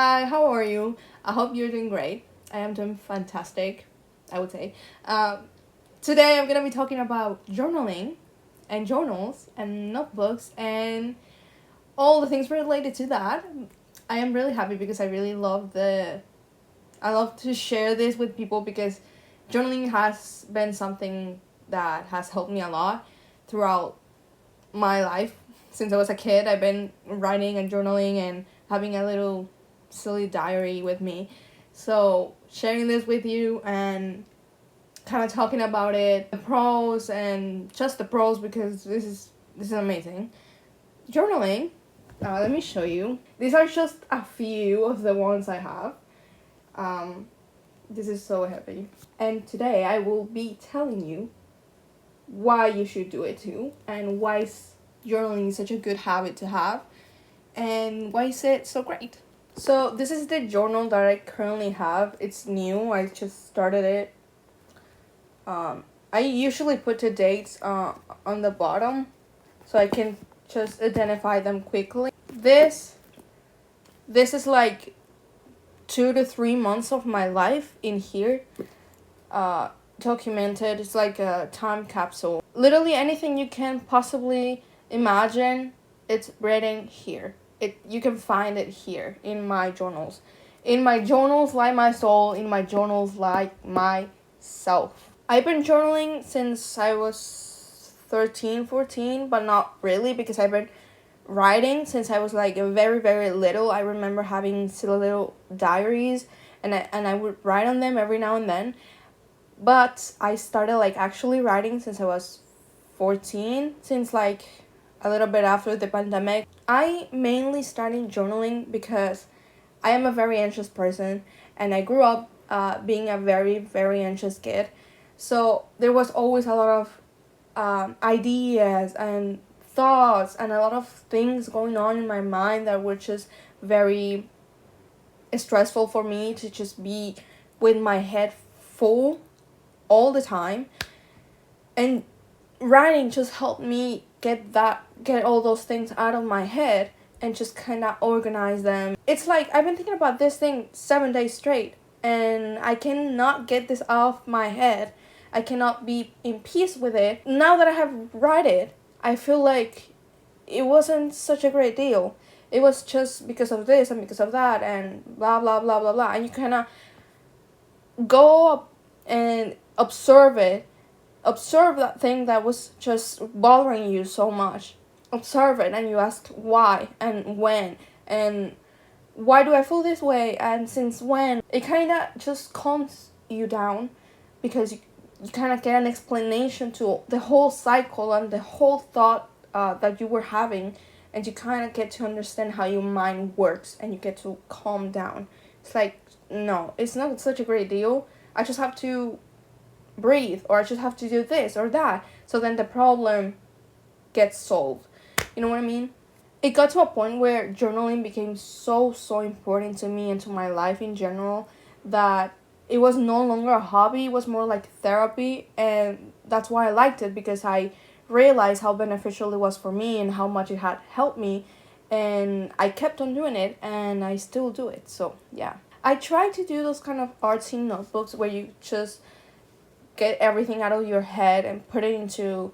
Hi, how are you? I hope you're doing great. I am doing fantastic, I would say. Today I'm gonna be talking about journaling and journals and notebooks and all the things related to that. I am really happy because I love to share this with people because journaling has been something that has helped me a lot throughout my life. Since I was a kid, I've been writing and journaling and having a little silly diary with me. So, sharing this with you and kind of talking about it, the pros and just the pros because this is amazing. Journaling, let me show you. These are just a few of the ones I have. Um, this is so heavy. And today I will be telling you why you should do it too and why journaling is such a good habit to have and why is it so great. So this is the journal that I currently have. It's new. I just started it. I usually put the dates on the bottom so I can just identify them quickly. This is like 2 to 3 months of my life in here. Documented. It's like a time capsule. Literally anything you can possibly imagine, it's written here. You can find it here in my journals. In my journals lie my soul. In my journals lie myself. I've been journaling since I was 13, 14, but not really because I've been writing since I was like very, very little. I remember having silly little diaries and I would write on them every now and then. But I started like actually writing since I was 14, since like a little bit after the pandemic. I mainly started journaling because I am a very anxious person and I grew up being a very, very anxious kid. So there was always a lot of ideas and thoughts and a lot of things going on in my mind that were just very stressful for me to just be with my head full all the time. And writing just helped me get all those things out of my head and just kind of organize them. It's like I've been thinking about this thing 7 days straight and I cannot get this off my head. I cannot be in peace with it. Now that I have read it, I feel like it wasn't such a great deal. It was just because of this and because of that and blah blah blah blah blah. And you kind of go up and observe it. Observe that thing that was just bothering you so much. Observe it and you ask why and when and why do I feel this way and since when. It kind of just calms you down because you kind of get an explanation to the whole cycle and the whole thought that you were having, and you kind of get to understand how your mind works and you get to calm down. It's like, no, it's not such a great deal. I just have to breathe or I just have to do this or that. So then the problem gets solved. You know what I mean? It got to a point where journaling became so important to me and to my life in general that it was no longer a hobby. It was more like therapy, and that's why I liked it, because I realized how beneficial it was for me and how much it had helped me, and I kept on doing it and I still do it. So yeah, I try to do those kind of artsy notebooks where you just get everything out of your head and put it into,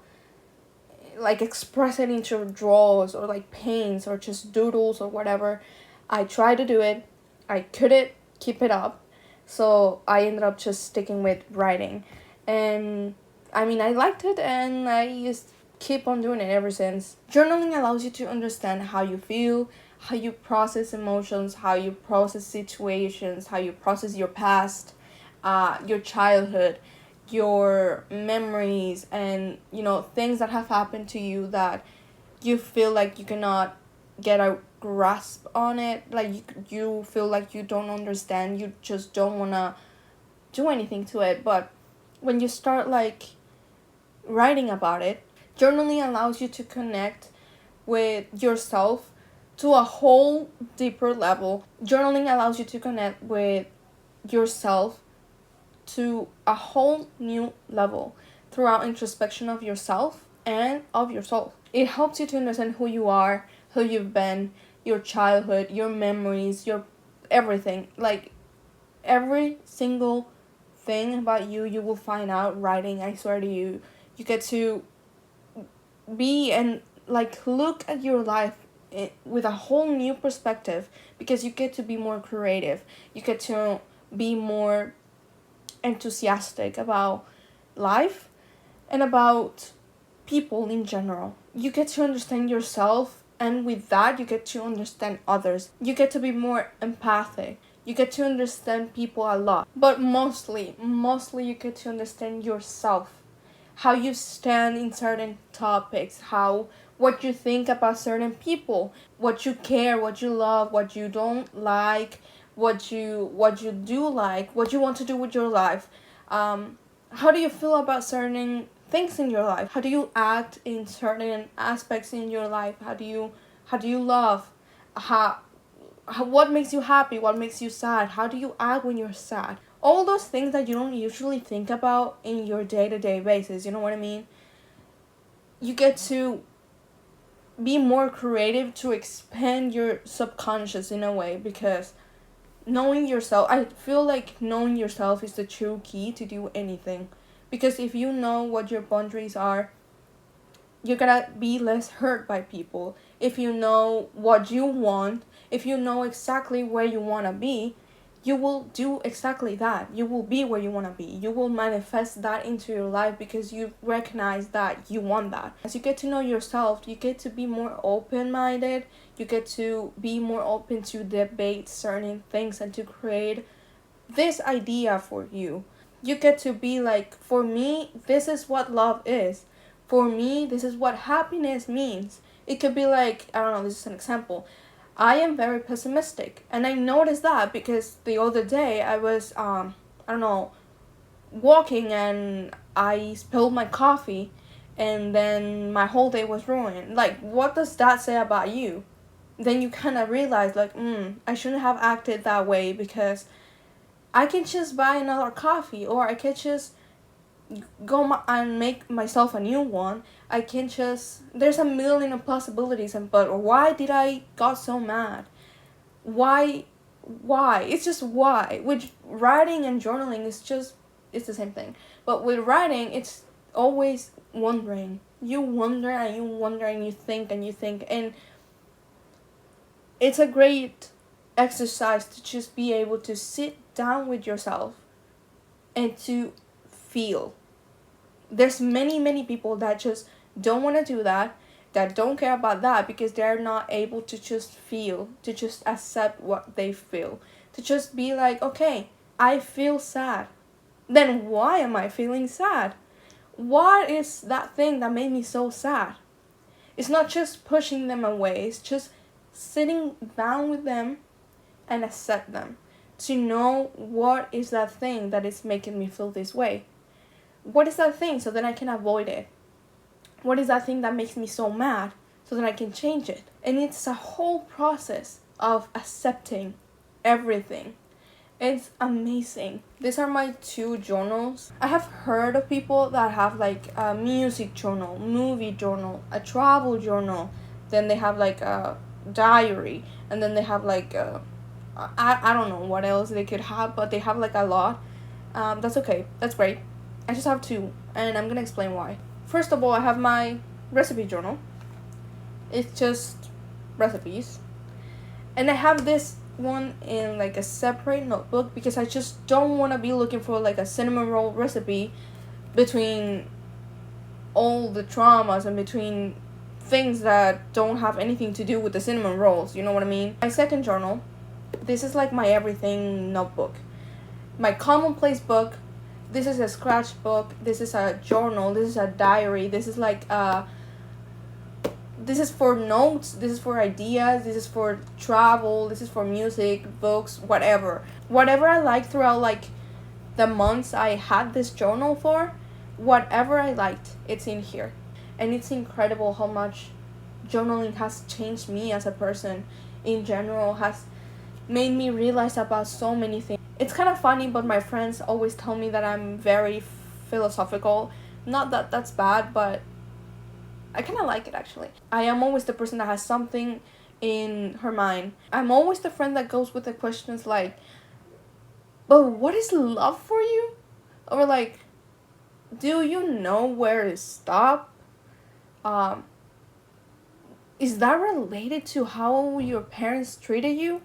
like, express it into draws or like paints or just doodles or whatever. I tried to do it. I couldn't keep it up. So I ended up just sticking with writing. And I mean, I liked it and I just keep on doing it ever since. Journaling allows you to understand how you feel, how you process emotions, how you process situations, how you process your past, your childhood, your memories, and things that have happened to you that you feel like you cannot get a grasp on it, like you feel like you don't understand, you just don't want to do anything to it. But when you start like writing about it, journaling allows you to connect with yourself to a whole deeper level. Journaling allows you to connect with yourself to a whole new level throughout introspection of yourself and of your soul. It helps you to understand who you are, who you've been, your childhood, your memories, your everything. Like, every single thing about you, you will find out writing. I swear to you. You get to be and like look at your life with a whole new perspective, because you get to be more creative. You get to be more enthusiastic about life and about people in general. You get to understand yourself, and with that, you get to understand others. You get to be more empathic. You get to understand people a lot. But mostly, you get to understand yourself. How you stand in certain topics, what you think about certain people, what you care, what you love, what you don't like, what you do like, what you want to do with your life. How do you feel about certain things in your life? How do you act in certain aspects in your life? How do you love? What makes you happy? What makes you sad? How do you act when you're sad? All those things that you don't usually think about in your day-to-day basis, you know what I mean? You get to be more creative, to expand your subconscious in a way, because knowing yourself, I feel like knowing yourself is the true key to do anything. Because if you know what your boundaries are, you're gonna be less hurt by people. If you know what you want, if you know exactly where you want to be, you will do exactly that. You will be where you want to be. You will manifest that into your life because you recognize that you want that. As you get to know yourself, you get to be more open-minded. You get to be more open to debate certain things and to create this idea for you. You get to be like, for me, this is what love is. For me, this is what happiness means. It could be like, I don't know, this is an example. I am very pessimistic, and I noticed that because the other day I was, I don't know, walking and I spilled my coffee, and then my whole day was ruined. Like, what does that say about you? Then you kind of realize, like, I shouldn't have acted that way, because I can just buy another coffee, or I can just go and make myself a new one. I can just, there's a million of possibilities, but why did I got so mad? Why? It's just why. With writing and journaling, it's the same thing. But with writing, it's always wondering. You wonder and you wonder and you think and you think, and it's a great exercise to just be able to sit down with yourself and to feel. There's many people that just don't want to do that don't care about that, because they're not able to just feel, to just accept what they feel, to just be like, okay, I feel sad. Then why am I feeling sad? What is that thing that made me so sad? It's not just pushing them away, it's just sitting down with them and accept them, to know what is that thing that is making me feel this way. What is that thing, so then I can avoid it? What is that thing that makes me so mad, so that I can change it? And it's a whole process of accepting everything. It's amazing. These are my 2 journals. I have heard of people that have like a music journal, movie journal, a travel journal, then they have like a diary, and then they have like I don't know what else they could have, but they have like a lot. That's okay. That's great. I just have 2, and I'm gonna explain why. First of all, I have my recipe journal. It's just recipes. And I have this one in like a separate notebook, because I just don't want to be looking for like a cinnamon roll recipe between all the traumas and between things that don't have anything to do with the cinnamon rolls, you know what I mean? My second journal, this is like my everything notebook. My commonplace book. This is a scratchbook, this is a journal, this is a diary, this is like this is for notes, this is for ideas, this is for travel, this is for music, books, whatever. Whatever I like throughout like the months I had this journal for, whatever I liked, it's in here. And it's incredible how much journaling has changed me as a person in general, has made me realize about so many things. It's kind of funny, but my friends always tell me that I'm very philosophical. Not that that's bad, but I kind of like it actually. I am always the person that has something in her mind. I'm always the friend that goes with the questions like, but what is love for you? Or like, do you know where to stop? Um, is that related to how your parents treated you?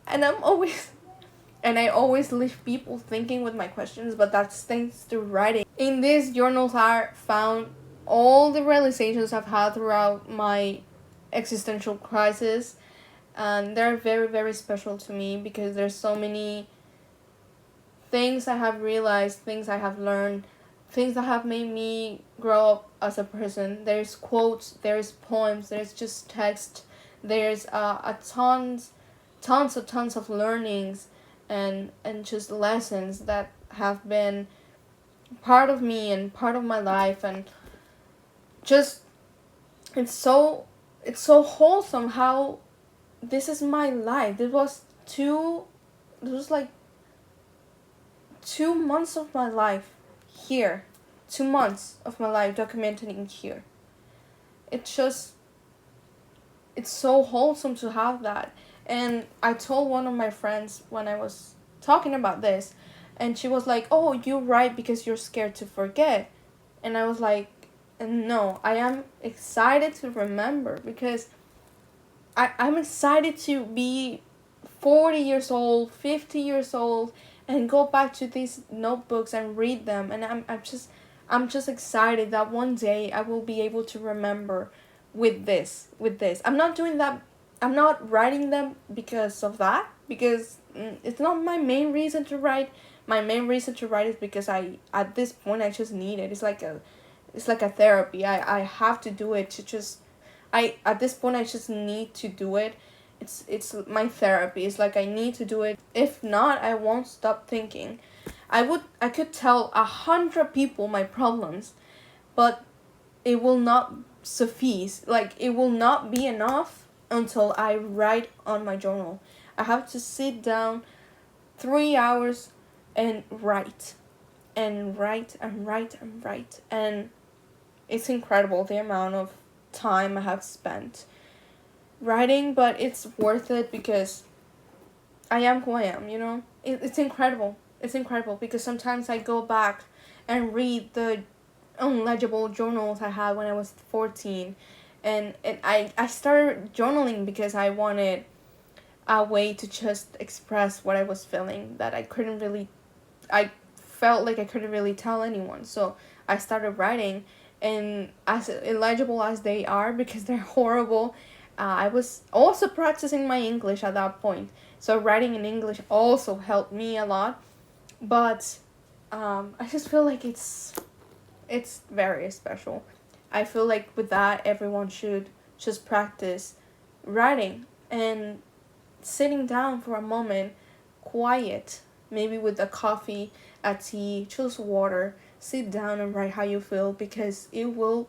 And I always leave people thinking with my questions, but that's thanks to writing. In these journals, I found all the realizations I've had throughout my existential crisis, and they're very, very special to me because there's so many things I have realized, things I have learned, things that have made me grow up as a person. There's quotes, there's poems, there's just text, there's a tons of learnings and just lessons that have been part of me and part of my life, and just it's so wholesome how this is my life. This was like 2 months of my life here. 2 months of my life documented in here. It's just, it's so wholesome to have that. And I told one of my friends when I was talking about this, and she was like, oh, you write because you're scared to forget. And I was like, no, I am excited to remember because I'm excited to be 40 years old, 50 years old, and go back to these notebooks and read them. And I'm just excited that one day I will be able to remember with this. I'm not doing that. I'm not writing them because of that, because it's not my main reason to write. My main reason to write is because at this point I just need it. It's like a therapy. I have to do it to just, at this point I just need to do it. It's my therapy. It's like I need to do it. If not, I won't stop thinking. I could tell 100 people my problems, but it will not suffice. Like, it will not be enough until I write on my journal. I have to sit down 3 hours and write and write and write and write. And it's incredible the amount of time I have spent writing, but it's worth it because I am who I am, you know? It's incredible. It's incredible because sometimes I go back and read the unlegible journals I had when I was 14. And I started journaling because I wanted a way to just express what I was feeling that I felt like I couldn't really tell anyone. So I started writing, and as illegible as they are, because they're horrible, I was also practicing my English at that point. So writing in English also helped me a lot. But I just feel like it's very special. I feel like with that, everyone should just practice writing and sitting down for a moment, quiet, maybe with a coffee, a tea, choose water, sit down and write how you feel, because it will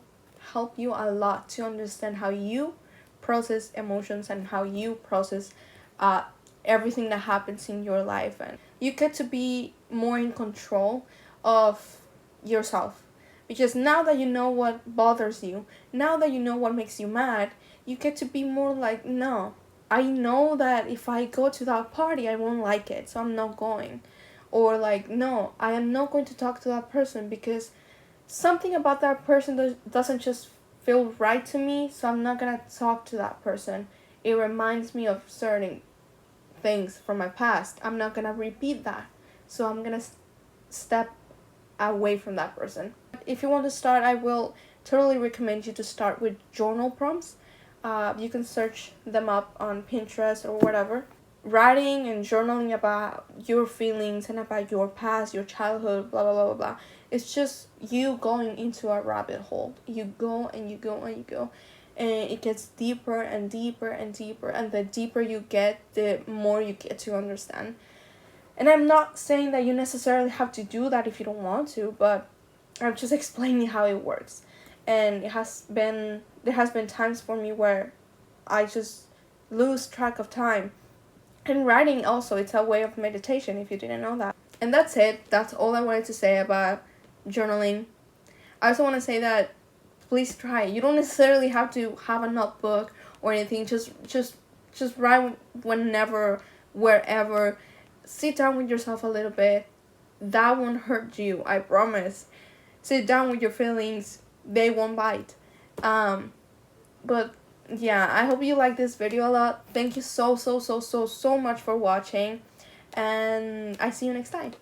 help you a lot to understand how you process emotions and how you process uh, everything that happens in your life. And you get to be more in control of yourself, because now that you know what bothers you, now that you know what makes you mad, you get to be more like, no, I know that if I go to that party I won't like it, so I'm not going. Or like, no, I am not going to talk to that person because something about that person doesn't just feel right to me, so I'm not gonna talk to that person. It reminds me of certain things from my past. I'm not gonna repeat that, so I'm gonna step away from that person. If you want to start, I will totally recommend you to start with journal prompts. You can search them up on Pinterest or whatever. Writing and journaling about your feelings and about your past, your childhood, blah blah blah blah blah. It's just you going into a rabbit hole. You go and you go and you go, and it gets deeper and deeper and deeper. And the deeper you get, the more you get to understand. And I'm not saying that you necessarily have to do that if you don't want to, but I'm just explaining how it works. And there has been times for me where I just lose track of time. And writing also, it's a way of meditation if you didn't know that. And that's it. That's all I wanted to say about journaling. I also want to say that please try. You don't necessarily have to have a notebook or anything. Just write whenever, wherever. Sit down with yourself a little bit. That won't hurt you, I promise. Sit down with your feelings. They won't bite. But yeah, I hope you like this video a lot. Thank you so much for watching, and I see you next time.